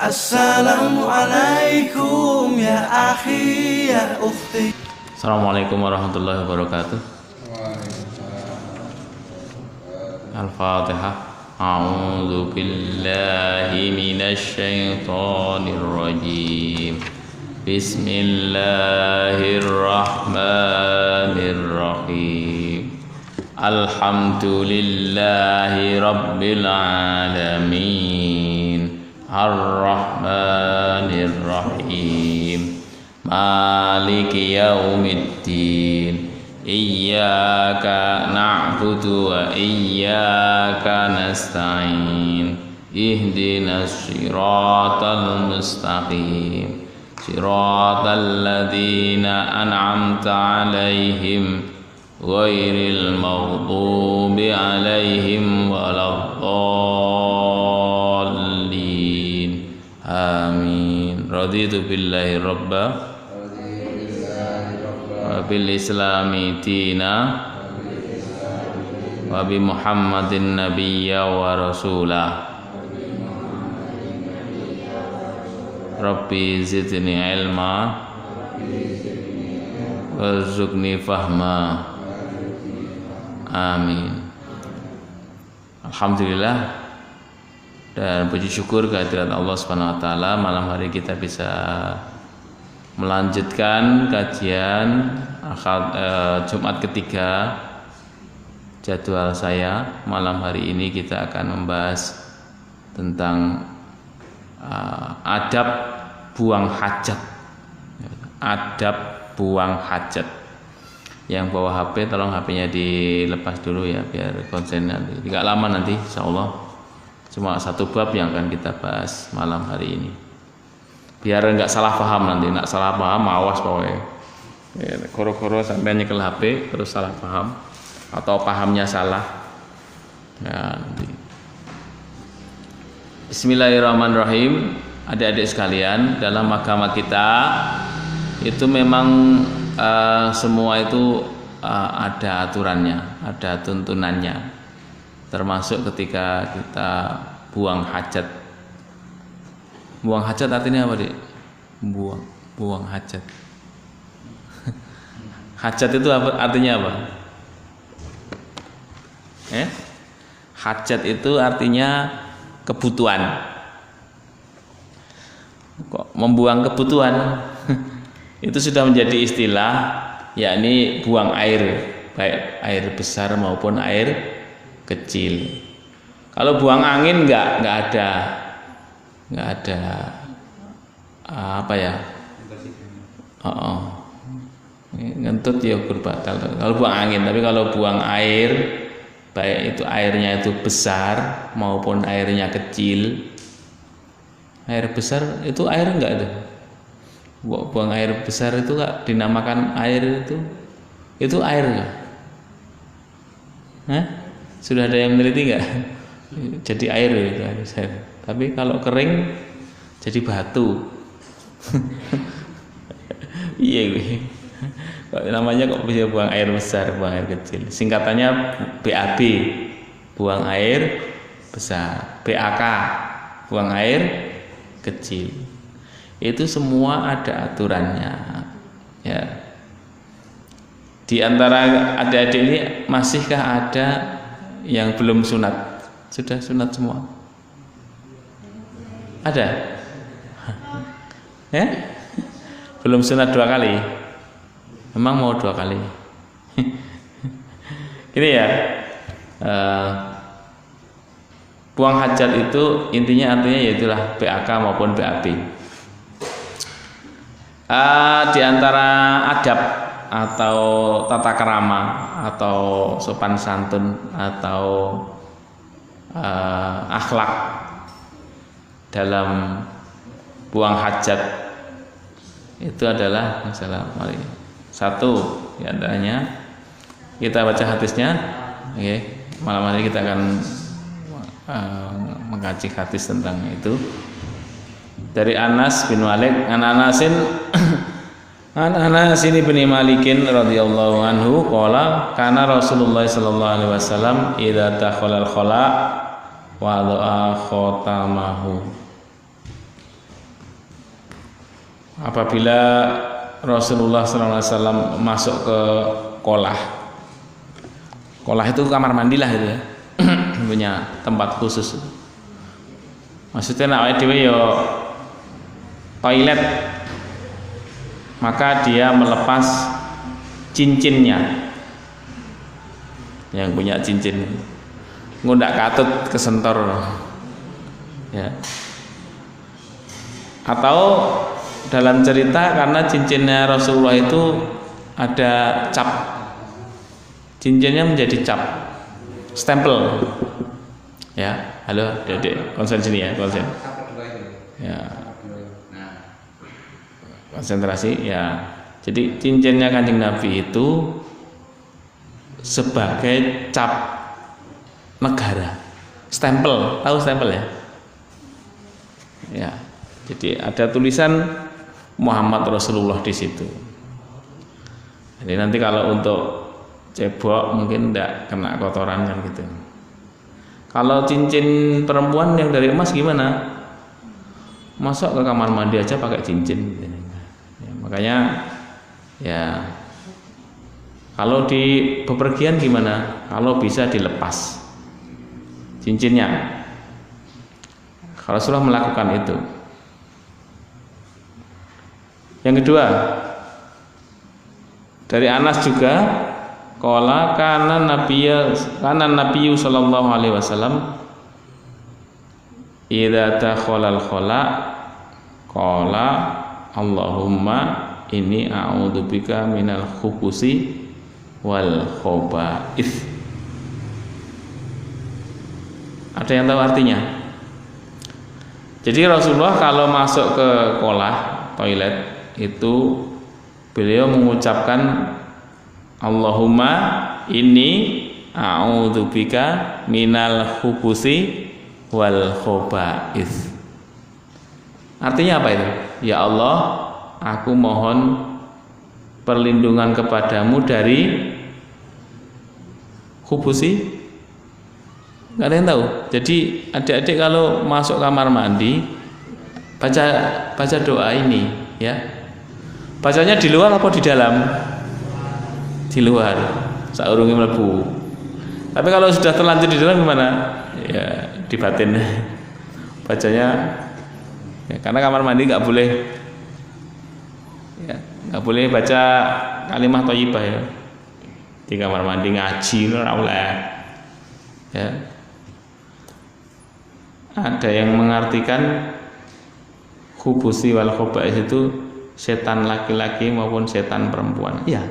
Assalamualaikum ya akhi ya ukhti. Assalamualaikum warahmatullahi wabarakatuh. Al-Fatihah. A'udzu billahi minasy syaithanir rajim. Bismillahirrahmanirrahim. Alhamdulillahi rabbil alamin. Ar-Rahmanir Rahim. Maliki yaumiddin. Iyyaka na'budu wa iyyaka nasta'in. Ihdinas siratal mustaqim. Siratal ladzina an'amta 'alaihim ghairil maghdubi 'alaihim waladdallin. Amin. Raditu billahi rabba wa bil islami dina wa bi Muhammadin nabiyya wa rasulah. Rabbi zidni ilma warzuqni fahma. Amin. Alhamdulillah dan puji syukur kehadirat Allah Subhanahu wa taala, malam hari kita bisa melanjutkan kajian Jumat ketiga jadwal saya. Malam hari ini kita akan membahas tentang adab buang hajat. Adab buang hajat. Yang bawa HP tolong HP-nya dilepas dulu ya biar konsen nanti. Tidak lama nanti insyaallah. Cuma satu bab yang akan kita bahas malam hari ini. Biar enggak salah paham nanti, enggak salah paham awas pokoknya. Ya, koro-koro sampai nyekel HP terus salah paham atau pahamnya salah. Ya, nanti. Bismillahirrahmanirrahim. Adik-adik sekalian, dalam agama kita itu memang semua itu ada aturannya, ada tuntunannya. Termasuk ketika kita buang hajat. Buang hajat artinya apa, Dik? Buang hajat. Hajat itu artinya apa? Hajat itu artinya kebutuhan. Kok membuang kebutuhan? Itu sudah menjadi istilah, yakni buang air, baik air besar maupun air kecil. Kalau buang angin nggak ada apa ya? Ngentut ya batal. Kalau buang angin, tapi kalau buang air, baik itu airnya itu besar maupun airnya kecil. Air besar itu air enggak itu? Buang air besar itu enggak dinamakan air itu air enggak? Sudah ada yang meneliti enggak? Jadi air itu air besar. Tapi kalau kering jadi batu. Iya gue. Namanya kok bisa buang air besar, buang air kecil. Singkatannya BAB, buang air besar. BAK, buang air kecil. Itu semua ada aturannya. Ya. Di antara adik-adik ini masihkah ada yang belum sunat? Sudah sunat semua? Ada? Ya? Belum sunat 2 kali? Memang mau 2 kali? Gini ya, buang hajat itu intinya artinya yaitulah BAK maupun BAB. Di antara adab atau tata kerama atau sopan santun atau akhlak dalam buang hajat itu adalah satu di antaranya kita baca hadisnya. Malam hari kita akan mengkaji hadis tentang itu dari Anas bin Malik. Anas bin Malikin radhiyallahu anhu qala kana Rasulullah sallallahu alaihi wasallam idza dakhala al-khala wa dha'a khatamahu apabila Rasulullah SAW masuk ke kolah. Kolah itu kamar mandi lah itu ya. Punya tempat khusus. Maksudnya nak dhewe yo toilet. Maka dia melepas cincinnya. Yang punya cincin ngundak katut kesentor. Ya. Atau dalam cerita karena cincinnya Rasulullah itu ada cap, cincinnya menjadi cap, stempel. Ya, halo, Dedek, konsen sini ya, konsen. Ya, konsentrasi ya. Jadi cincinnya Kanjeng Nabi itu sebagai cap negara, stempel, tahu stempel ya? Ya. Jadi ada tulisan Muhammad Rasulullah di situ. Jadi nanti kalau untuk cebok mungkin tidak kena kotoran kan gitu. Kalau cincin perempuan yang dari emas gimana? Masuk ke kamar mandi aja pakai cincin. Ya, makanya ya kalau di bepergian gimana? Kalau bisa dilepas cincinnya. Kalau Rasulullah melakukan itu. Yang kedua, dari Anas juga, qala kana nabiyyu sallallahu alaihi wasallam idza dakhala al-khala qala Allahumma inni a'udzubika minal khubusi wal khaba'ith. Ada yang tahu artinya? Jadi Rasulullah kalau masuk ke kolah toilet itu beliau mengucapkan Allahumma inni a'udzubika minal khubusi wal khaba'ith. Artinya apa itu? Ya Allah, aku mohon perlindungan kepadamu dari khubusi. Nggak ada yang tahu. Jadi adik-adik kalau masuk kamar mandi baca doa ini ya. Bacanya di luar apa di dalam? Di luar. Saurunge mlebu. Tapi kalau sudah terlanjur di dalam gimana? Ya di batin. Bacanya ya, karena kamar mandi nggak boleh ya, nggak boleh baca kalimah thayyibah ya. Di kamar mandi ngaji ora oleh. Ya. Ada yang mengartikan khubusi wal khaba'ith itu setan laki-laki maupun setan perempuan. Iya.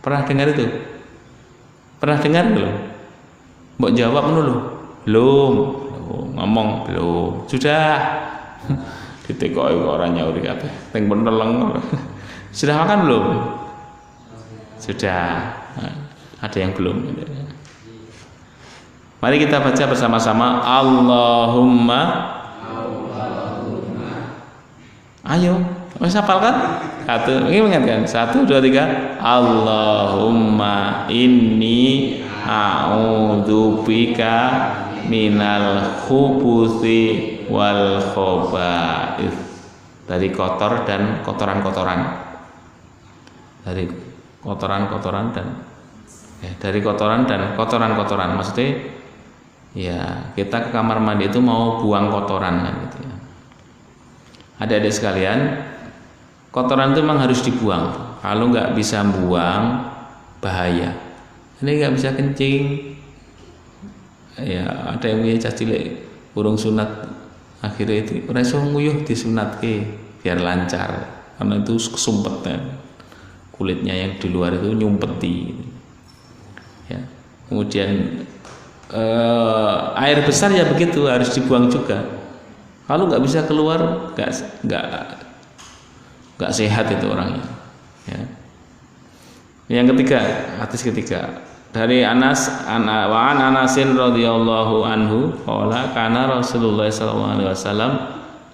Pernah dengar itu? Pernah dengar belum? Mbok jawab dulu. Belum. Ngomong belum. Sudah. Ditekoki orang nyauri kabeh. Teng peneleng. Sudah makan belum? Sudah. Nah, ada yang belum. Mari kita baca bersama-sama. Allahumma. Ayo. Mas hafal kan? Satu, ini mengingatkan. 1, 2, 3. Allahumma inni a'udzubika minal khubuthi wal khaba'ith. Dari kotor dan kotoran-kotoran. Dari kotoran-kotoran dan dari kotoran dan kotoran-kotoran. Maksudnya ya kita ke kamar mandi itu mau buang kotoran kan gitu ya. Adik-adik sekalian, kotoran itu memang harus dibuang. Kalau nggak bisa buang, bahaya. Ini nggak bisa kencing. Ya, ada yang punya cah cilik burung sunat, akhirnya itu reso nguyuh disunat biar lancar. Karena itu kesumpetnya, kulitnya yang di luar itu nyumpeti. Ya, kemudian air besar ya begitu harus dibuang juga. Kalau nggak bisa keluar, nggak sehat itu orangnya. Ya. Yang ketiga, hadis ketiga dari Anas wa an Anasin radhiyallahu anhu qala kana Rasulullah sallallahu alaihi wasallam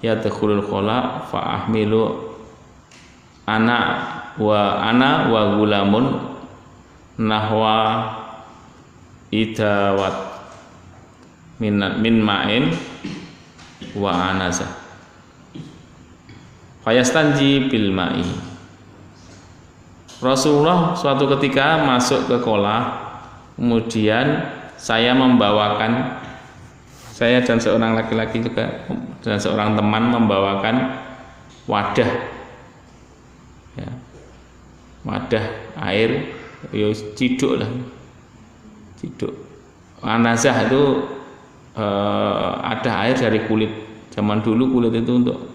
yadkhulul khala fa ahmilu ana wa gulamun nahwa idawat min ma'in wa anasa. Fayastanji bil ma'i. Rasulullah suatu ketika masuk ke kolah, kemudian saya dan seorang laki-laki juga dan seorang teman membawakan wadah, ya, wadah air, ciduk lah, ciduk. Anazah itu ada air dari kulit. Zaman dulu kulit itu untuk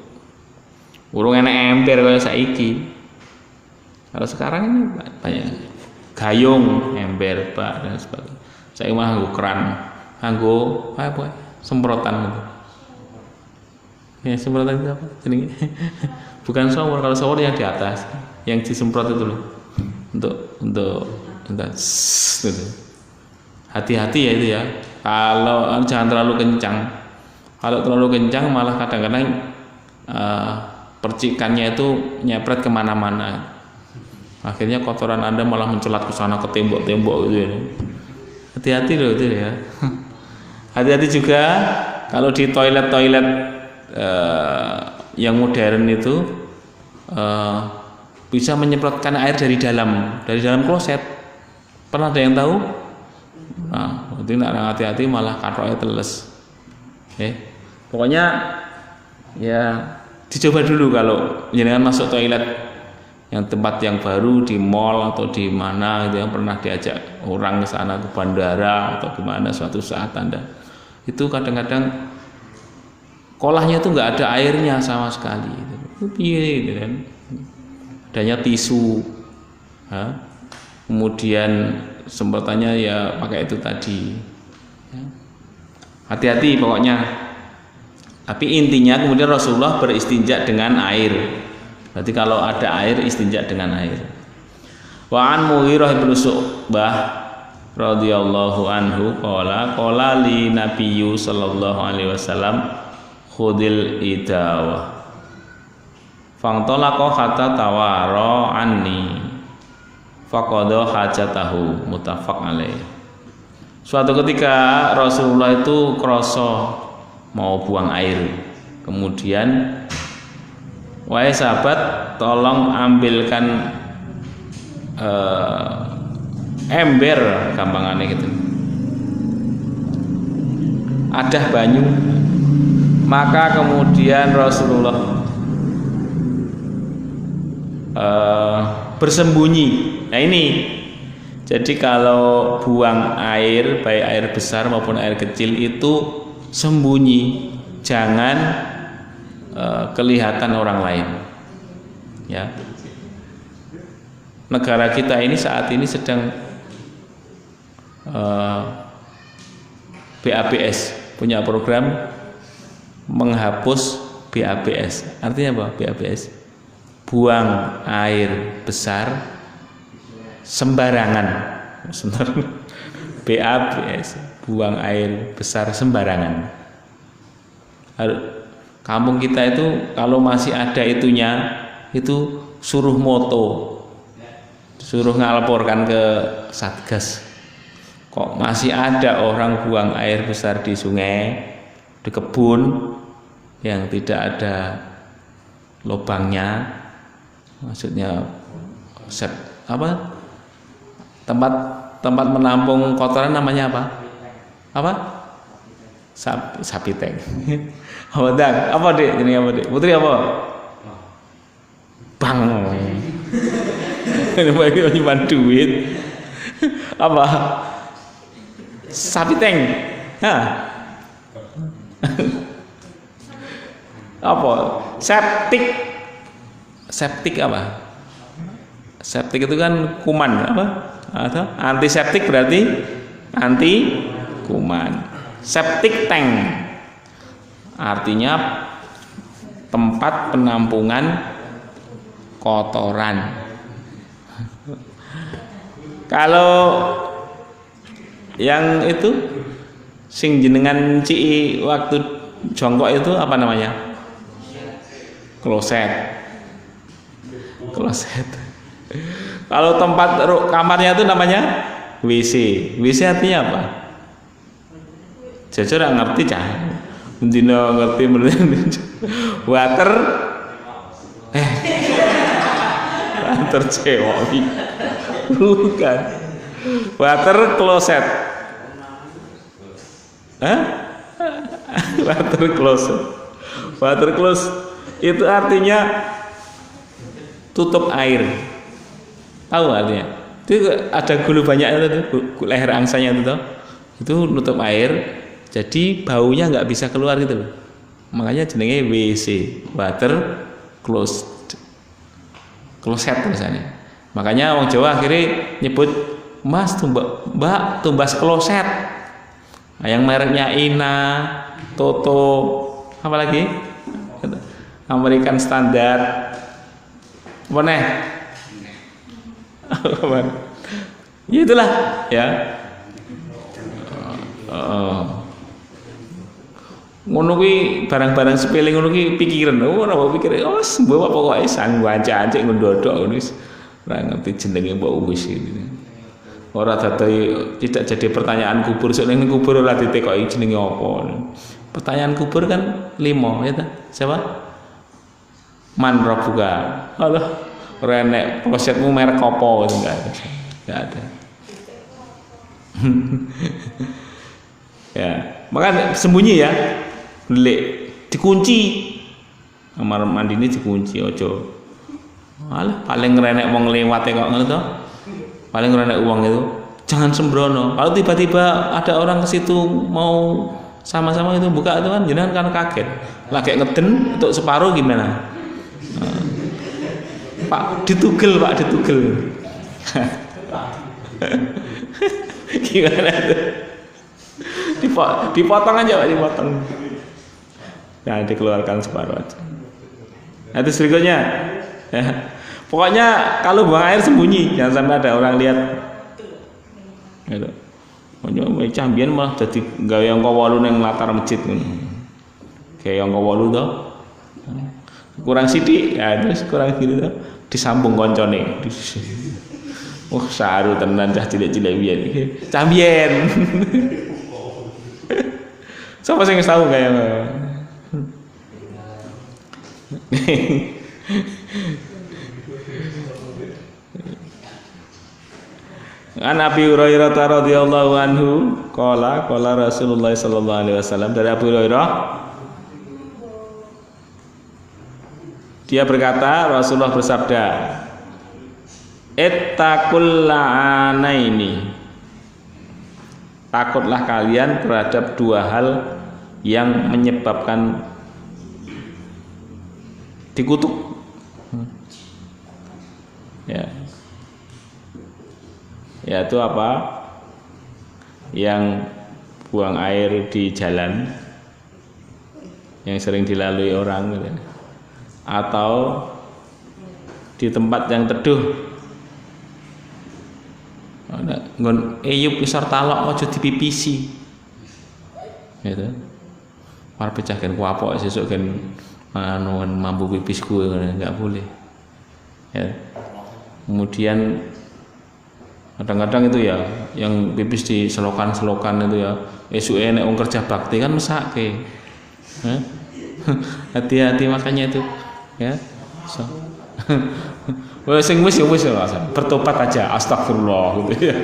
urung enak ember kayak saiki. Kalau sekarang ini banyak gayung, ember, bak dan sebagainya. Saya mah nganggo keran, nganggo apa? Semprotan gitu. Ya, semprotan itu apa? Jadi bukan shower. Kalau shower yang di atas, yang disemprot itu loh. Untuk gitu. Hati-hati ya itu ya. Kalau jangan terlalu kencang. Kalau terlalu kencang malah kadang-kadang percikannya itu nyepret kemana-mana. Akhirnya kotoran Anda malah mencelat ke sana, ke tembok-tembok gitu ya. Hati-hati loh itu ya. Hati-hati juga kalau di toilet-toilet yang modern itu bisa menyemprotkan air dari dalam kloset. Pernah ada yang tahu? Nah, berarti nak hati-hati malah kathoknya teles. Pokoknya ya dicoba dulu kalau jenengan masuk toilet yang tempat yang baru di mall atau di mana gitu, yang pernah diajak orang ke sana, ke bandara atau gimana suatu saat Anda itu kadang-kadang kolahnya itu nggak ada airnya sama sekali gitu kan. Adanya tisu, kemudian semprotannya ya pakai itu tadi. Hati-hati pokoknya. Tapi intinya kemudian Rasulullah beristinja dengan air. Berarti kalau ada air, istinja dengan air. Wa an Mughirah bin Syu'bah radhiyallahu anhu qala li nabiyyu sallallahu alaihi wasallam khudil idawah fangtalaqa hatta tawara anni faqada hajatahu, muttafaq alaih. Suatu ketika Rasulullah itu krasa mau buang air, kemudian wahai sahabat, tolong ambilkan ember, gampangannya gitu, adah banyu. Maka kemudian Rasulullah bersembunyi. Nah ini, jadi kalau buang air, baik air besar maupun air kecil itu sembunyi, jangan kelihatan orang lain. Ya, negara kita ini saat ini sedang BABS punya program menghapus BABS. Artinya apa? BABS, buang air besar sembarangan. BABS, buang air besar sembarangan. Kampung kita itu kalau masih ada itunya, itu suruh moto, suruh ngalaporkan ke Satgas. Kok masih ada orang buang air besar di sungai, di kebun yang tidak ada lubangnya, maksudnya tempat menampung kotoran namanya apa? Sapi tank. Apa dang? Apa Dik? Ini apa Dik? Putri apa? Bang. Ini bagi nyimpan duit. Apa? Sapi tank. Hah? Apa? Septik apa? Septik itu kan kuman apa? Atau antiseptik berarti anti kuman. Septic tank artinya tempat penampungan kotoran. Kalau yang itu sing jenengan cii waktu jongkok itu apa namanya? Kloset. Kalau tempat kamarnya itu namanya WC. WC artinya apa? Jujur nggak ngerti cah. Dino ngerti water Tercewok. Bukan. Water closet. Hah? Water closet. Water close itu artinya tutup air. Tahu artinya? Itu ada gulu banyak itu, leher angsanya itu toh. Itu nutup air, jadi baunya nggak bisa keluar gitu loh. Makanya jenenge WC, water closed. Kloset misalnya. Makanya orang Jawa akhirnya nyebut Mas Mbak tumbas kloset. Nah, yang mereknya Ina, Toto, apa lagi? American Standard. Apa nih? Ya itulah ya. Ngono kuwi barang-barang sepele ngono kuwi pikiran. Ora pikir, oh mbok pokoke sang wancak-ancik ngondodok wis ora ngerti jenenge mbok wis iki. Ora dadi tidak jadi pertanyaan kubur, sok ning kubur ora ditekoki jenenge apa. Pertanyaan kubur kan 5 ya ta? Siapa? Man rabbuka. Alah, ora enek klosetmu merek apa enggak ada. Enggak ada. Ya, maka sembunyi ya. Lek dikunci kamar mandi ini dikunci ojo. Alah paling ngerenek wong lewat kok ngono to. Paling ngerenek uang itu jangan sembrono. Kalau tiba-tiba ada orang ke situ mau sama-sama itu buka itu kan jenengan kan kaget. Lagi ngeden untuk separuh gimana? Pak ditugel, Pak ditugel. Gimana itu? Dipotong aja Pak, dipotong. Nah, dikeluarkan separuh aja. Nah, itu berikutnya. Ya. Pokoknya kalau buang air sembunyi, jangan sampai ada orang lihat. Gitu. Pokoknya cambian malah jadi gawe angka 8 ning latar masjid ngono. Kayak angka 8 to. Kurang sithik, ya terus kurang gitu to. Disambung koncone. Saru tenan cah cilik-cilik biyen. Cambian. Siapa sing wis tahu kaya An Abi Hurairah radhiyallahu anhu qala Rasulullah sallallahu alaihi wasallam, dari Abu Hurairah dia berkata, Rasulullah bersabda, ittaqul la'anaini, takutlah kalian terhadap 2 hal yang menyebabkan dikutuk. Ya. Yaitu apa? Yang buang air di jalan yang sering dilalui orang gitu. Atau di tempat yang teduh. Nggon eyup isor talok aja dipipisi. Gitu. War pecahkan ku apok sesuk kan anu mampu pipisku enggak boleh. Ya. Kemudian kadang-kadang itu ya yang pipis di selokan-selokan itu ya esuke nek wong kerja bakti kan mesake. Hati-hati makanya itu ya. So. Wes sing wis ya wis bertobat aja, astagfirullah gitu ya.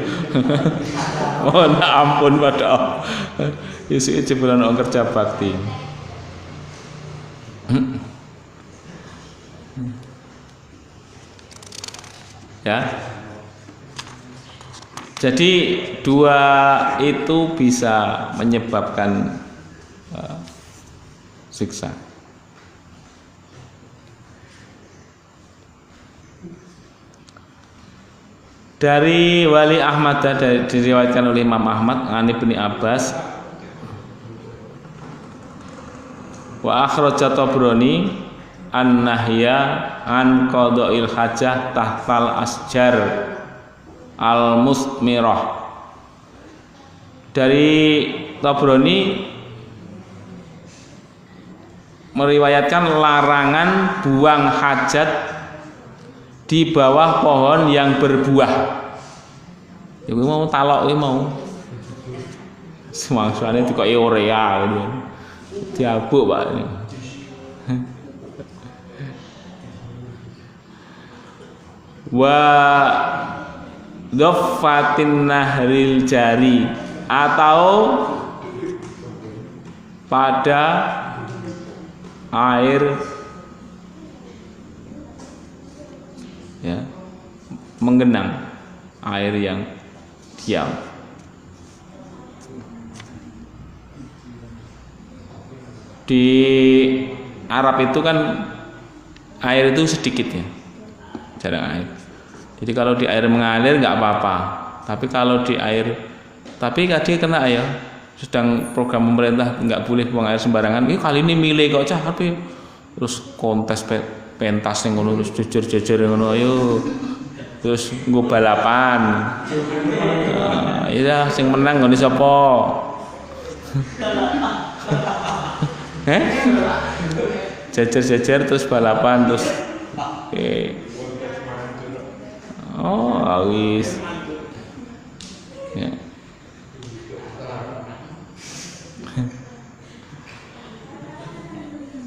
Mohon ampun pada esuke jebolan wong kerja bakti. Ya. Jadi 2 itu bisa menyebabkan siksa. Dari Wali Ahmad, diriwayatkan oleh Imam Ahmad an Ibnu Abbas wa akhraja Tabrani an-nahya an qada'il hajah tahtal asjar al-musmirah. Dari Tabrani meriwayatkan larangan buang hajat di bawah pohon yang berbuah. Ya mau talok mau. Semangsane dikoki urea gitu. Diabuk Pak. wa dhaffatin nahril jari, atau pada air ya menggenang, air yang diam. Di Arab itu kan air itu sedikit ya, jarang air. Jadi kalau di air mengalir nggak apa-apa, tapi kalau di air, tapi kadang kena ya, sedang program pemerintah nggak boleh buang air sembarangan. Ini kali ini milih kok cah, tapi terus kontes pentas yang ngono, terus jejer yang ngono, ayo terus nggo balapan. Iya, sing menang ngene sapa? Jejer terus balapan terus. Oh, awis. Ya.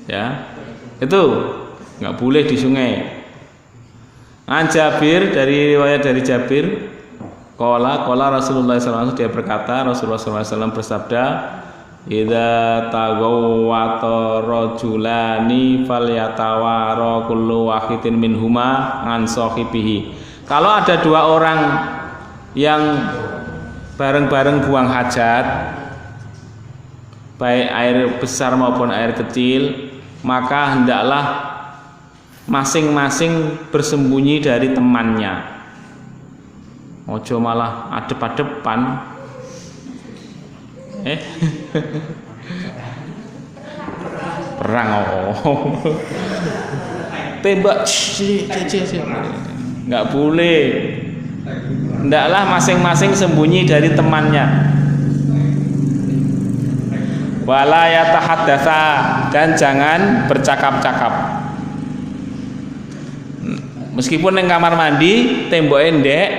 Ya, itu nggak boleh di sungai. An Jabir, dari riwayat dari Jabir, qala Rasulullah SAW, dia berkata, Rasulullah SAW bersabda, idza tagawwata rajulani falyatawara kullu wahidin minhuma an sahibihi. Kalau ada dua orang yang bareng-bareng buang hajat, baik air besar maupun air kecil, maka hendaklah masing-masing bersembunyi dari temannya. Ojo malah adep-adepan. Perang tembak nggak boleh. Hendaklah masing-masing sembunyi dari temannya. Wala yatahaddatsa, dan jangan bercakap-cakap. Meskipun yang kamar mandi temboknya ndek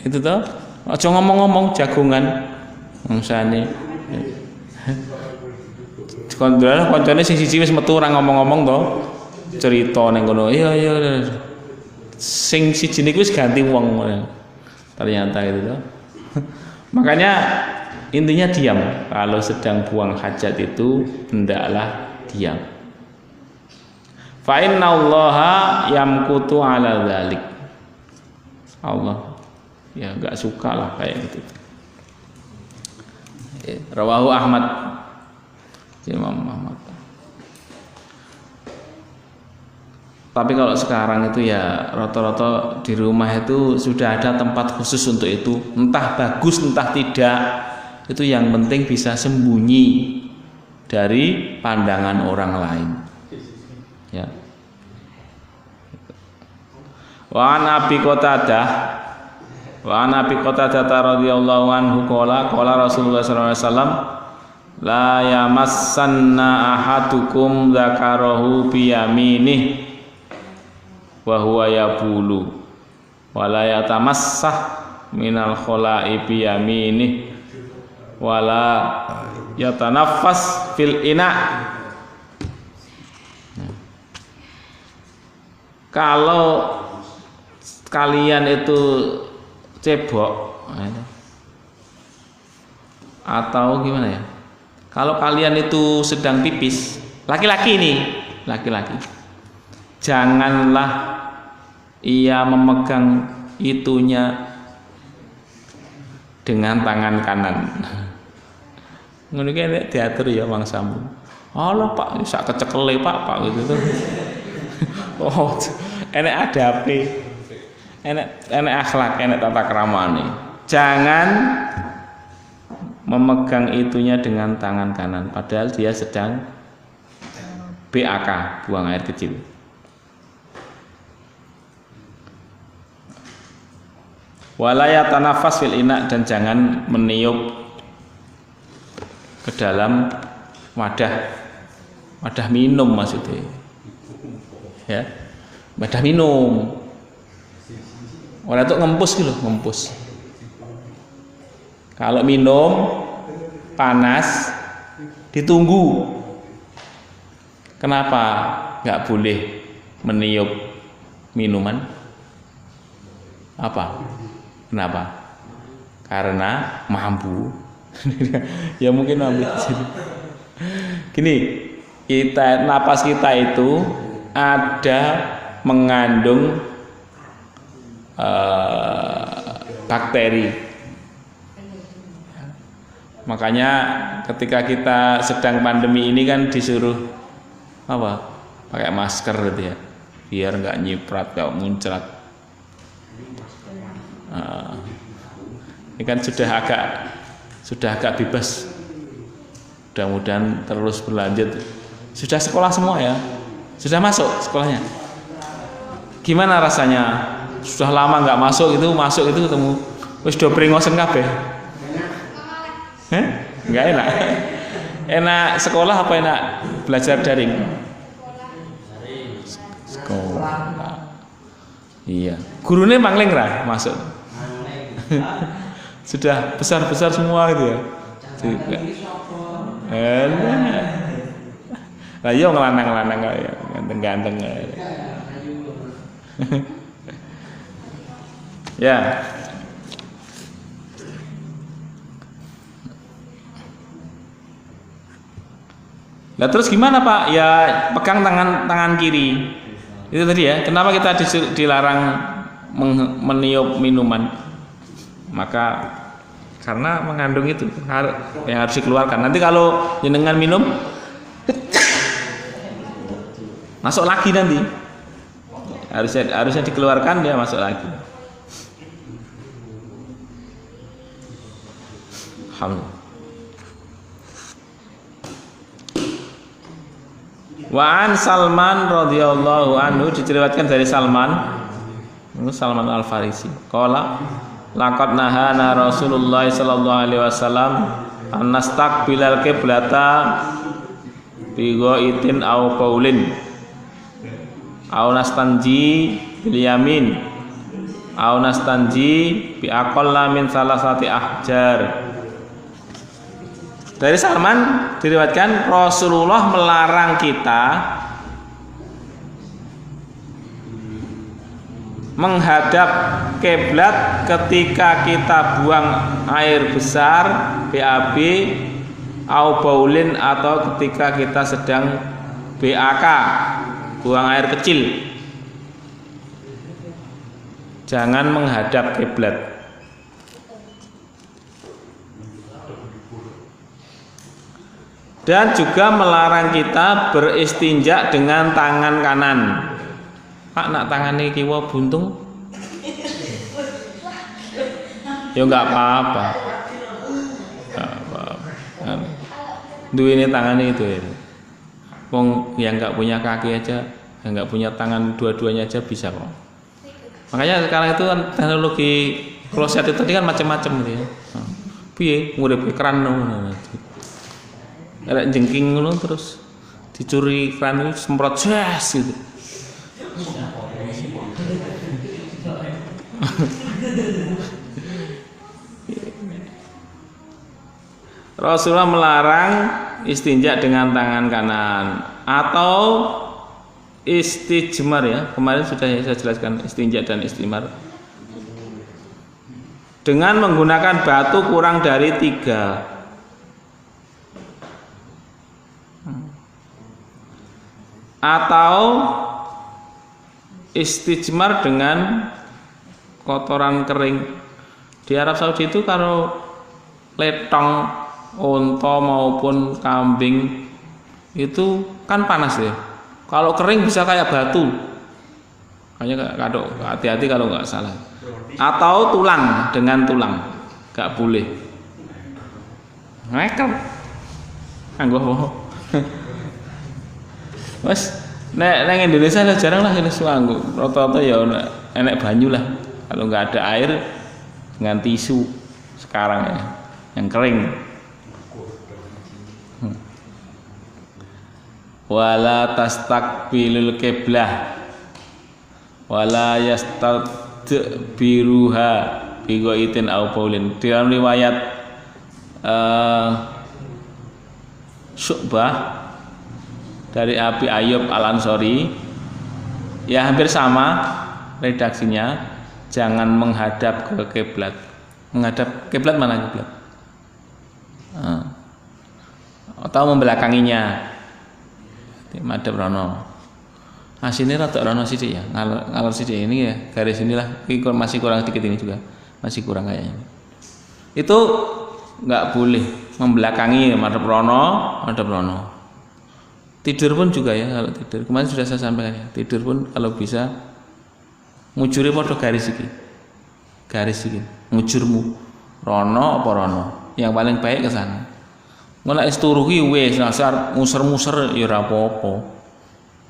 itu toh, aja ngomong-ngomong jagongan mangsane. Koncone sing siji wis metu ora ngomong-ngomong to, cerita ning kono. Iya. Sing siji niku wis ganti wong ternyata gitu toh. Makanya intinya diam. Kalau sedang buang hajat itu hendaklah diam. Fa innallaha yamkutu ala dzalik. Allah ya enggak suka lah kayak gitu. Rawahu Ahmad, Imam Ahmad. Tapi kalau sekarang itu ya rata-rata di rumah itu sudah ada tempat khusus untuk itu. Entah bagus entah tidak, itu yang penting bisa sembunyi dari pandangan orang lain. Ya. Wa an Abi Qatadah radhiyallahu anhu qala Rasulullah sallallahu alaihi wasallam la yamassanna ahadukum dzakarahu bi yaminih wa huwa yabulu wa la yatamassah minal khala'i bi yaminih wa la yatanaffas fil ina. Kalau kalian itu cebok atau gimana ya, kalau kalian itu sedang pipis, laki-laki, janganlah ia memegang itunya dengan tangan kanan. Ngono ki nek diatur ya mangsamu. Allah Pak, sak kecekele Pak gitu tuh. Oh, enek adabe. Enek akhlak, enek tata keramane. Jangan memegang itunya dengan tangan kanan padahal dia sedang BAK, buang air kecil. Wala yatanafas fil ina, dan jangan meniup ke dalam wadah minum maksudnya. Ya. Wadah minum. Orang itu ngempus gitu, ngempus. Kalau minum panas ditunggu. Kenapa nggak boleh meniup minuman? Apa? Kenapa? Karena mampu. Ya mungkin mampu. Gini, napas kita itu ada mengandung bakteri. Makanya ketika kita sedang pandemi ini kan disuruh apa? Pakai masker gitu ya, biar nggak nyiprat, nggak muncrat. Ini kan sudah agak bebas. Mudah-mudahan terus berlanjut. Sudah sekolah semua ya? Sudah masuk sekolahnya? Gimana rasanya? Sudah lama nggak masuk itu ketemu wis do pringosen kabeh. Nggak enak. Enak sekolah apa enak belajar daring? Sekolah. Iya. Gurune mangling ra masuk. Sudah besar-besar semua gitu ya. Juga. Lah yo ngelanang-lanang kaya ganteng-ganteng. Ya. Nah terus gimana Pak? Ya pegang tangan kiri. Itu tadi ya. Kenapa kita dilarang meniup minuman? Maka karena mengandung itu yang harus dikeluarkan. Nanti kalau jenengan minum masuk lagi nanti. Harusnya dikeluarkan, dia masuk lagi. Alhamdulillah. Wa an Salman radhiyallahu anhu, diriwayatkan dari Salman Al-Farisi. Qala laqad nahana Rasulullah sallallahu alaihi wasallam an nastaqbilal qiblata bi ghaitin aw qaulin aw nastanji bil yamin aw nastanji bi aqalla min salasati ahjar. Dari Salman diriwayatkan Rasulullah melarang kita menghadap kiblat ketika kita buang air besar BAB au baulin atau ketika kita sedang BAK buang air kecil. Jangan menghadap kiblat. Dan juga melarang kita beristinja dengan tangan kanan. Pak nak tangan ini kiwa buntung? Ya enggak apa-apa. Duh ini tangan itu ya. Wong yang enggak punya kaki aja, yang enggak punya tangan dua-duanya aja bisa kok. Makanya sekarang itu kan teknologi kloset itu tadi kan macam-macam gitu ya. Piye nguripe keran ngono. Ada jengking ngono terus dicuri keran itu semprot jas gitu. Rasulullah melarang istinja dengan tangan kanan atau istijmar ya. Kemarin sudah saya jelaskan istinja dan istimar. Dengan menggunakan batu kurang dari 3. Atau istijmar dengan kotoran kering. Di Arab Saudi itu kalau letong unta maupun kambing itu kan panas ya. Kalau kering bisa kayak batu. Makanya kadok hati-hati kalau nggak salah. Atau tulang dengan tulang, nggak boleh. Ngekel. Anggo. Mas, nek Indonesia jarang lah ini suanggu. Rata-rata ya enek banyu lah. Kalau nggak ada air dengan tisu sekarang ya, yang kering. Wala tastaqbilul qiblah wala yastadbiruha bi ghaitin aw baulin. Dalam riwayat Syu'bah dari Abi Ayyub Al-Ansori ya hampir sama redaksinya. jangan menghadap ke kiblat. Menghadap kiblat mana kiblat? Atau membelakanginya. Madhep rono. Asine rada rono sithik ya. Ngalor sithik ini ya, garis inilah masih kurang sedikit ini juga. Masih kurang kayaknya. Itu enggak boleh membelakangi madhep rono. Tidur pun juga ya, kalau tidur. Kemarin sudah saya sampaikan ya. Tidur pun kalau bisa mujure padha garis iki. Garis iki. Mujurmu rono apa rono. Yang paling baik ke sana. Mulai turu ki wis nasar muser-muser ya ora apa-apa.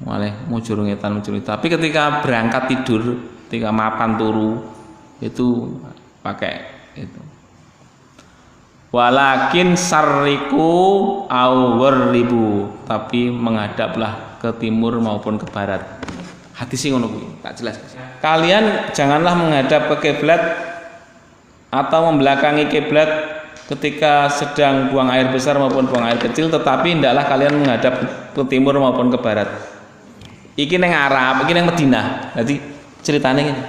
Mulai mujur ngetan. Tapi ketika berangkat tidur, ketika mapan turu itu pakai itu. Walakin sarriku awribu, tapi menghadaplah ke timur maupun ke barat. Hadis ngono kuwi, tak jelas. Kalian janganlah menghadap ke kiblat atau membelakangi kiblat ketika sedang buang air besar maupun buang air kecil, tetapi hendaklah kalian menghadap ke timur maupun ke barat. Iki neng Arab, iki neng Madinah. Jadi ceritanya gini.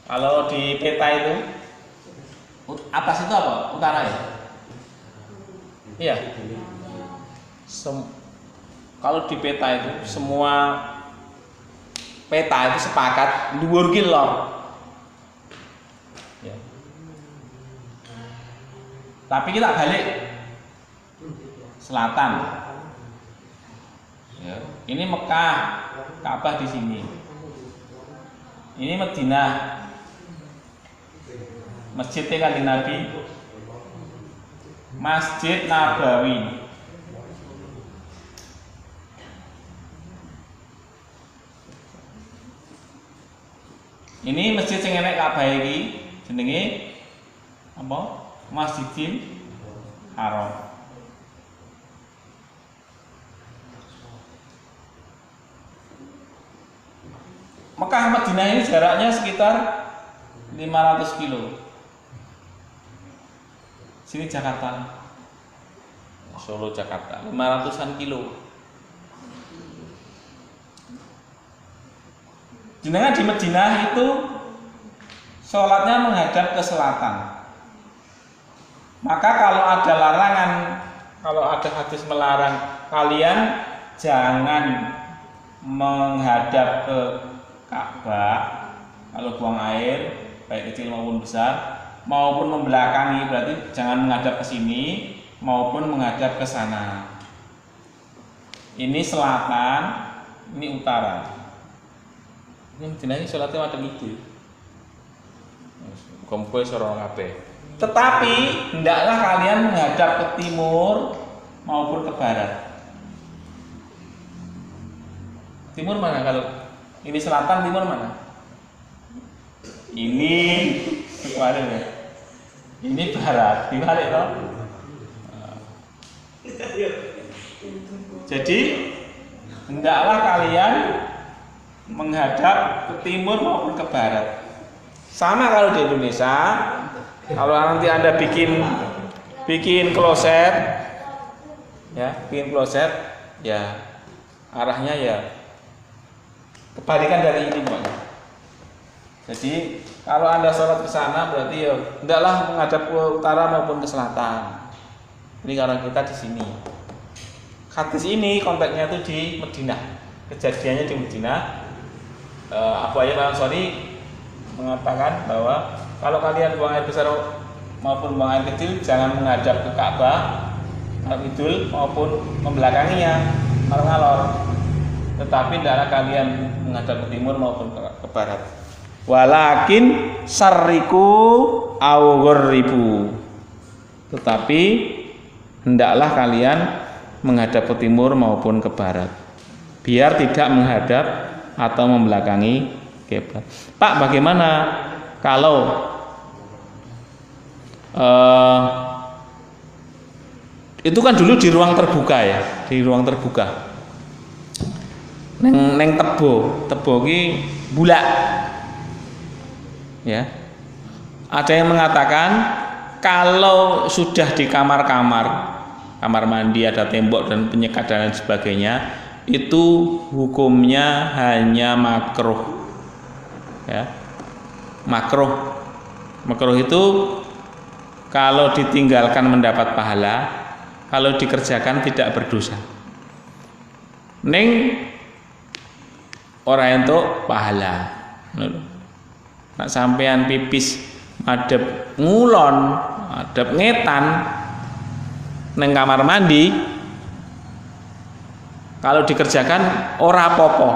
Kalau di peta itu atas itu apa? Utara ya? Iya. Kalau di peta itu semua peta itu sepakat dhuwur ki lor. Ya. Tapi kita balik selatan. Ya. Ini Mekah, Ka'bah di sini. Ini Madinah, Masjid Kanjeng Nabi, Masjid Nabawi. Ini masjid sing enek Ka'bah iki jenenge apa? Masjidil Haram. Mekah Madinah ini jaraknya sekitar 500 kilo. Sini Jakarta, Solo Jakarta, 500-an kilo. Jenengan di Madinah itu sholatnya menghadap ke selatan. Maka kalau ada larangan, kalau ada hadis melarang kalian jangan menghadap ke Ka'bah kalau buang air baik kecil maupun besar, maupun membelakangi, berarti jangan menghadap ke sini maupun menghadap ke sana. Ini selatan, ini utara. Ini Madinah ini sholatnya ada gitu. Kumpul sorong kabeh. Tetapi hendaklah kalian menghadap ke timur maupun ke barat. Timur mana kalau ini selatan, timur mana? Ini kemarin ya. Ini barat, dibalik loh. Jadi hendaklah kalian menghadap ke timur maupun ke barat. Sama kalau di Indonesia, kalau nanti Anda bikin kloset, ya, ya arahnya ya kebalikan dari ini pokoknya. Jadi kalau Anda sholat ke sana berarti ya hendaklah menghadap ke utara maupun ke selatan. Ini karena kita di sini. Hadis ini konteksnya itu di Madinah. Kejadiannya di Madinah. Abu Ayyub Al-Ansari mengatakan bahwa kalau kalian buang air besar maupun buang air kecil jangan menghadap ke Ka'bah al-Kidul maupun membelakanginya ngalor-ngalor. Tetapi hendaklah kalian menghadap ke timur maupun ke barat. Walakin sarriku awghribu. Tetapi hendaklah kalian menghadap ke timur maupun ke barat. Biar tidak menghadap atau membelakangi kiblat. Pak, bagaimana kalau itu kan dulu di ruang terbuka ya, di ruang terbuka. Neng tebo ki bulak. Ya. Ada yang mengatakan kalau sudah di kamar mandi ada tembok dan penyekat dan lain sebagainya, itu hukumnya hanya makruh. ya. Makruh. Makruh itu kalau ditinggalkan mendapat pahala, kalau dikerjakan tidak berdosa. Ning ora entuk pahala. Nak sampean pipis madhep ngulon, madhep ngetan neng kamar mandi, kalau dikerjakan ora apa-apa.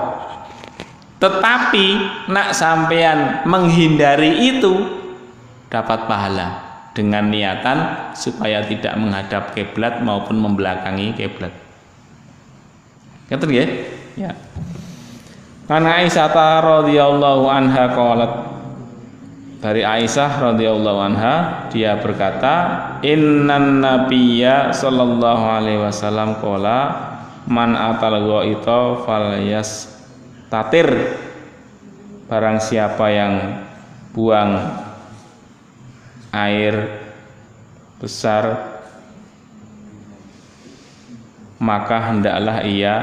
Tetapi nak sampean menghindari itu dapat pahala dengan niatan supaya tidak menghadap kiblat maupun membelakangi kiblat. Ngerti nggih? Ya. An Aisyah radhiyallahu anha qalat, dari Aisyah radhiyallahu anha dia berkata, innan nabiyya sallallahu alaihi wasallam qala man atal ghaita falyas tatir, barang siapa yang buang air besar maka hendaklah ia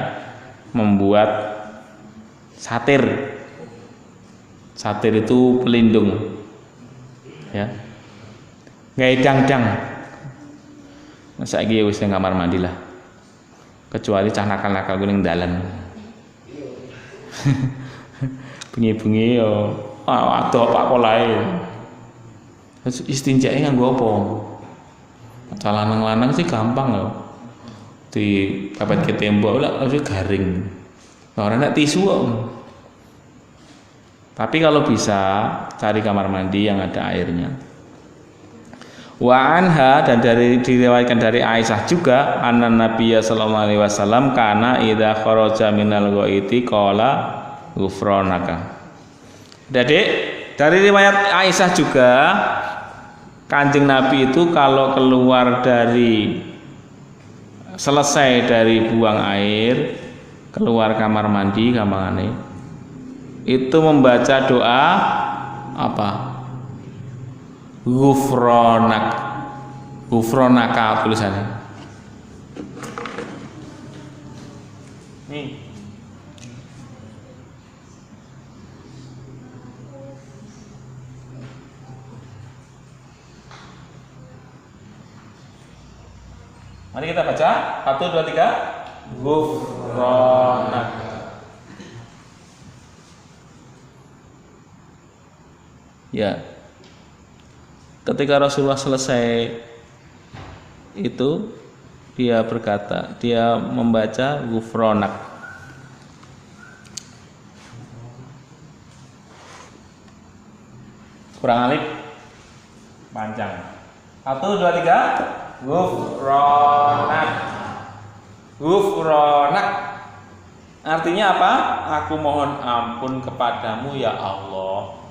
membuat satir. Satir itu pelindung, ya. Gawe dangdang. Saiki wis ning kamar mandi lah. Kecuali cah nakal-nakal ku ning dalan. Bengi-bengi yo adoh Pak polae. Istinjae nganggo apa? Cah lanang-lanang sih gampang lho. Di pepet ke tembok lah harus garing. Orang nak tisu kok. Tapi kalau bisa cari kamar mandi yang ada airnya. Wa anha, dan diriwayatkan dari Aisyah juga, anna Nabiyya sallallahu alaihi wasallam kana idza kharaja minal ghaiti qala ghufranaka. Jadi dari riwayat Aisyah juga, Kanjeng Nabi itu kalau keluar selesai dari buang air, keluar kamar mandi gampangane, itu membaca doa apa? Ghufranaka tulisannya. Nih. Mari kita baca 1, 2, 3. Ghufranaka. Ya. Ketika Rasulullah selesai itu, dia berkata, dia membaca ghufranak. Kurang alif, panjang. 1, 2, 3. Ghufranak. Ghufranak artinya apa? Aku mohon ampun kepadamu ya Allah.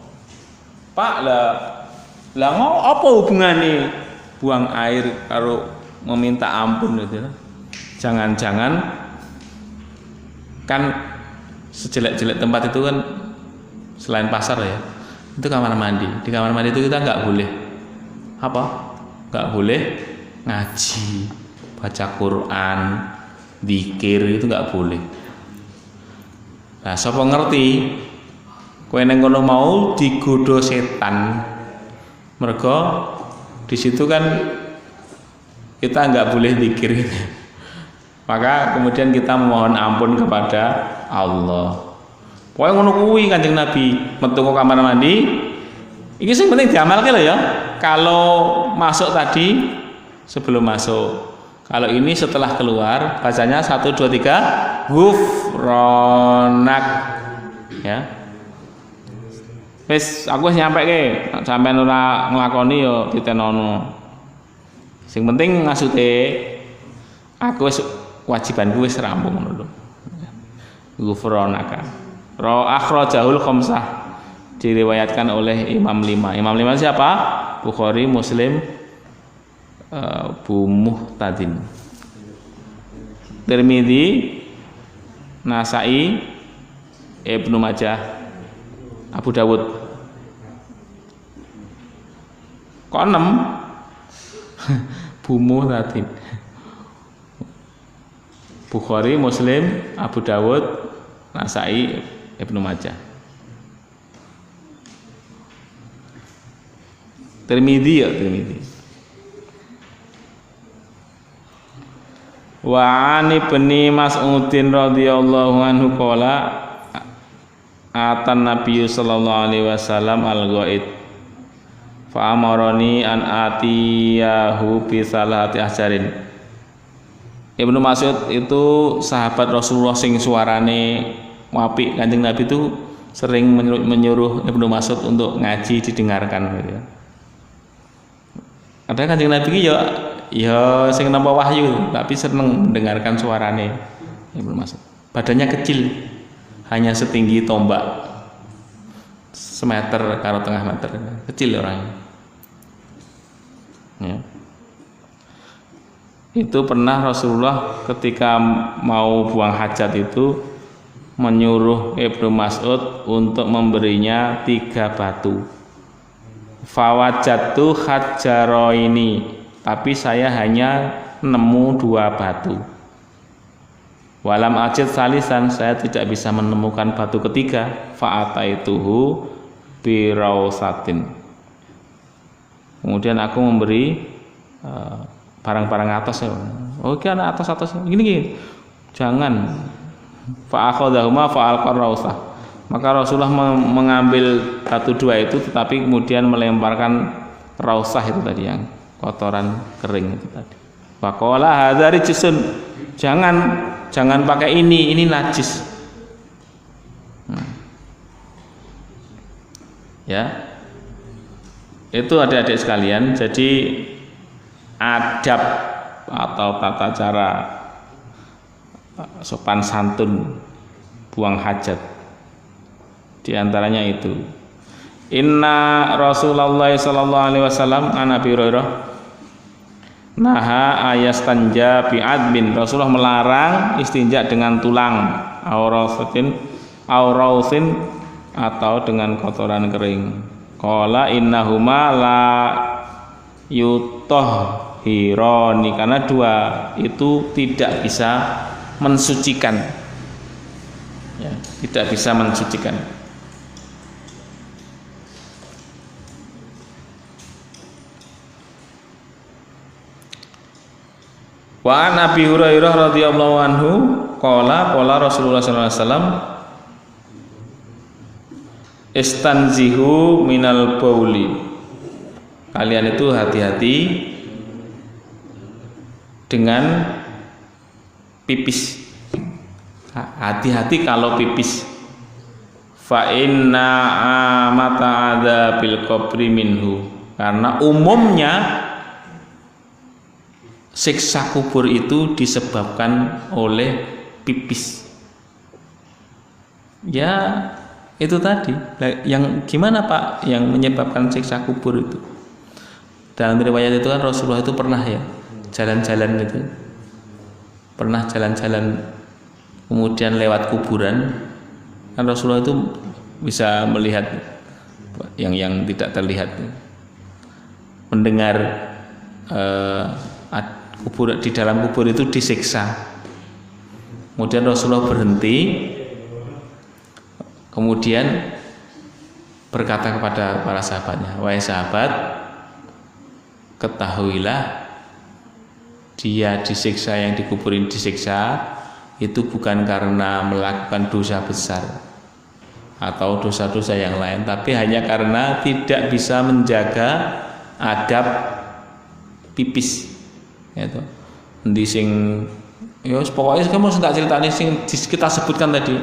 Pak lah apa hubungannya buang air karo meminta ampun gitu? Jangan-jangan kan sejelek-jelek tempat itu kan selain pasar ya, itu kamar mandi. Di kamar mandi itu kita nggak boleh apa? Nggak boleh ngaji, baca Quran, zikir, itu nggak boleh. Nah, sapa ngerti kowe neng kono mau digodho setan. Mergo di situ kan kita nggak boleh zikir. Maka kemudian kita memohon ampun kepada Allah. Pokoke ngono kuwi Kanjeng Nabi metu ke kamar mandi. Iki sing penting diamalke lho ya. Kalau masuk tadi sebelum masuk. Kalau ini setelah keluar bacanya 1, 2, 3 ghufranak. Ya. Wis aku wis nyampe ke, sampean ora nglakoni yo ditenono. Sing penting maksudnya aku wis kewajibanku wis rampung ngono lho. Ghufranaka. Akhrajahul khamsah, diriwayatkan oleh Imam 5. Imam 5 siapa? Bukhari, Muslim, Bu Muhtadin, Tirmidzi, Nasai, Ibnu Majah, Abu Dawud. Kok 6? Bu Muhtadin, Bukhari, Muslim, Abu Dawud, Nasai, Ibnu Majah. Tirmidzi ya Tirmidzi. Wa an Ibni Mas'udin radhiyallahu anhu qala atan Nabi sallallahu alaihi wasallam al-ghaid fa amarani an atiyahu bi salati ahjarin. Ibnu Mas'ud itu sahabat Rasulullah sing suarane apik. Kanjeng Nabi itu sering menyuruh Ibnu Mas'ud untuk ngaji didengarkan gitu ya. Ada Kanjeng Nabi ya sing nampa wahyu tapi seneng mendengarkan suarane Ibnu Mas'ud. Badannya kecil, hanya setinggi tombak, semeter karo tengah meter, kecil orangnya. Ya. Itu pernah Rasulullah ketika mau buang hajat itu menyuruh Ibnu Mas'ud untuk memberinya 3 batu. Fawajatu hajjaroini, tapi saya hanya nemu 2 batu. Walam ajid salisan, saya tidak bisa menemukan batu ketiga. Fa'ataituhu birausatin. Kemudian aku memberi barang-barang atas ya. Oke, anak atas gini. Jangan. Fa'akhadahuma fa'alqar rausah. Maka Rasulullah mengambil batu 2 itu, tetapi kemudian melemparkan rausah itu tadi, yang kotoran kering itu tadi. Faqala hadza rijsun. Jangan pakai ini najis. Ya. Itu adik-adik sekalian, jadi adab atau tata cara sopan santun buang hajat, di antaranya itu. Inna Rasulullah sallallahu alaihi wasallam an Abi Hurairah naha ayastanja bi'adbin. Rasulullah melarang istinja dengan tulang, aurausin atau dengan kotoran kering. Qala innahuma la yutahhirani, karena 2 itu tidak bisa mensucikan. Ya, tidak bisa mensucikan. Wa an Abi Hurairah radhiyallahu anhu qala Rasulullah sallallahu alaihi wasallam istanzihu minal bauli. Kalian itu hati-hati dengan pipis. Hati-hati kalau pipis. Fa inna amata adza bil qabri minhu. Karena umumnya siksa kubur itu disebabkan oleh pipis. Ya, itu tadi. Yang gimana Pak yang menyebabkan siksa kubur itu? Dalam riwayat itu kan Rasulullah itu pernah ya jalan-jalan itu. Pernah jalan-jalan kemudian lewat kuburan. Kan Rasulullah itu bisa melihat yang tidak terlihat. Mendengar kubur, di dalam kubur itu disiksa. Kemudian Rasulullah berhenti, kemudian berkata kepada para sahabatnya, wahai sahabat, ketahuilah dia disiksa, yang dikuburin disiksa itu bukan karena melakukan dosa besar atau dosa-dosa yang lain, tapi hanya karena tidak bisa menjaga adab pipis. Itu di sing ya pokoknya kamu tak ceritani sing kita sebutkan tadi,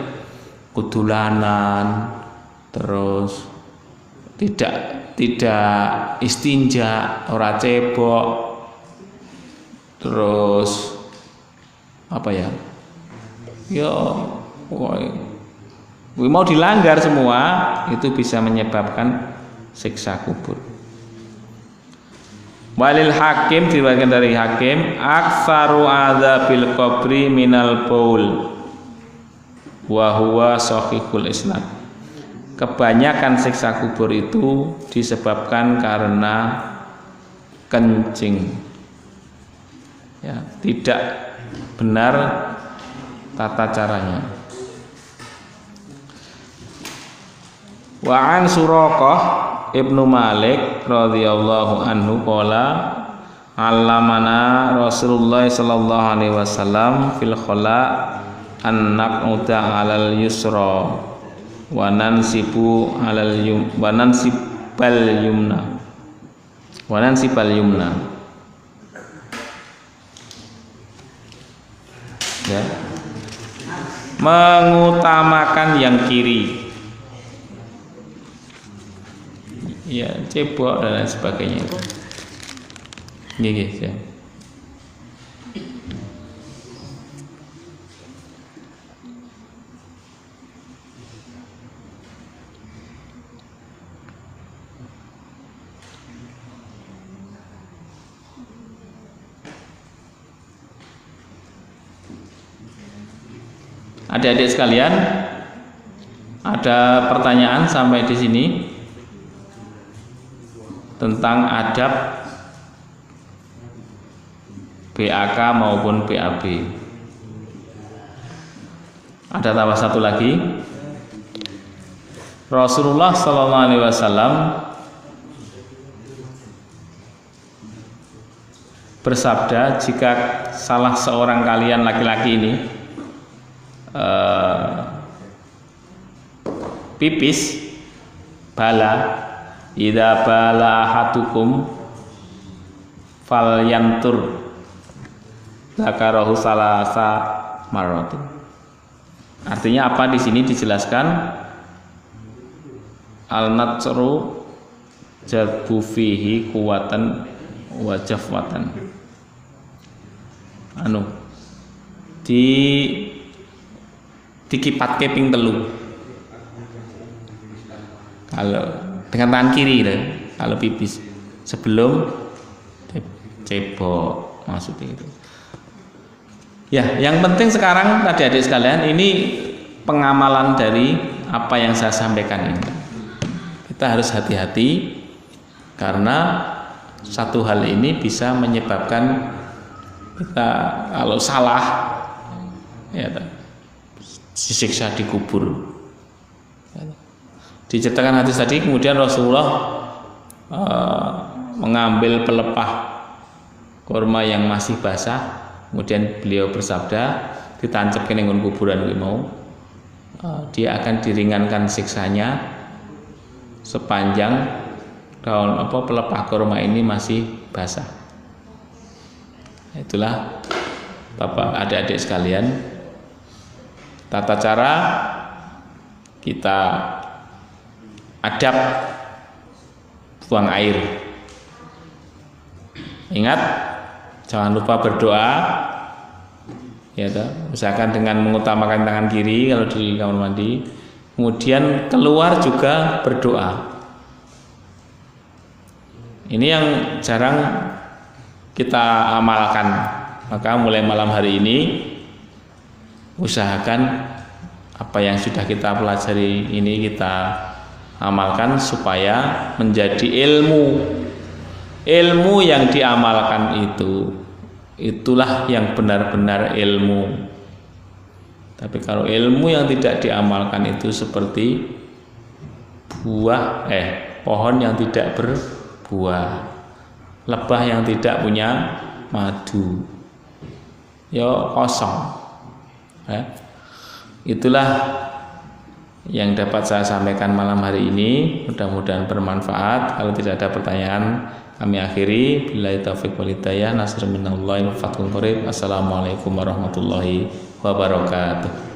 kudulanan, terus tidak istinja, ora cebok, terus apa ya mau dilanggar semua, itu bisa menyebabkan siksa kubur. Walil Hakim, diriwayatkan dari Hakim, aktsaru adzabil qabri minal baul wa huwa sahihul isnad. Kebanyakan siksa kubur itu disebabkan karena kencing. Ya, tidak benar tata caranya. Wa an Suraqah Ibnu Malik radhiyallahu anhu qala allamana Rasulullah sallallahu alaihi wasallam fil khala an naq'uda 'alal yusra wa nansibal yumna ya, mengutamakan yang kiri ya, cebok dan lain sebagainya. Gini ya. Adik-adik sekalian, ada pertanyaan sampai di sini tentang adab BAK maupun BAB. Ada tambah satu lagi. Rasulullah sallallahu alaihi wasallam bersabda, jika salah seorang kalian laki-laki ini pipis bala, idza bala ahadukum falyantur zakarahu salasa marratin. Artinya apa di sini dijelaskan? Al-natsru jadbu fihi kuwatan wa jafwatan. Dikipatke ping telu. Kalau dengan tangan kiri kalau pipis sebelum cebok maksudnya itu. Ya, yang penting sekarang tadi adik sekalian ini pengamalan dari apa yang saya sampaikan ini. Kita harus hati-hati karena satu hal ini bisa menyebabkan kita kalau salah ya disiksa di kubur. Diceritakan hadis tadi, kemudian Rasulullah mengambil pelepah kurma yang masih basah, kemudian beliau bersabda, ditancapkan dengan kuburan mau, dia akan diringankan siksanya sepanjang daun pelepah kurma ini masih basah. Itulah Bapak adik-adik sekalian, tata cara kita adab buang air. Ingat, jangan lupa berdoa ya misalkan dengan mengutamakan tangan kiri kalau di kamar mandi, kemudian keluar juga berdoa. Ini yang jarang kita amalkan, maka mulai malam hari ini usahakan apa yang sudah kita pelajari ini kita amalkan supaya menjadi ilmu yang diamalkan itulah yang benar-benar ilmu. Tapi kalau ilmu yang tidak diamalkan itu seperti pohon yang tidak berbuah, lebah yang tidak punya madu, ya kosong. Itulah yang dapat saya sampaikan malam hari ini. Mudah-mudahan bermanfaat. Kalau tidak ada pertanyaan, kami akhiri. Billahi taufiq wal hidayah. Nasrun minallahi wa fathun qarib. Assalamualaikum warahmatullahi wabarakatuh.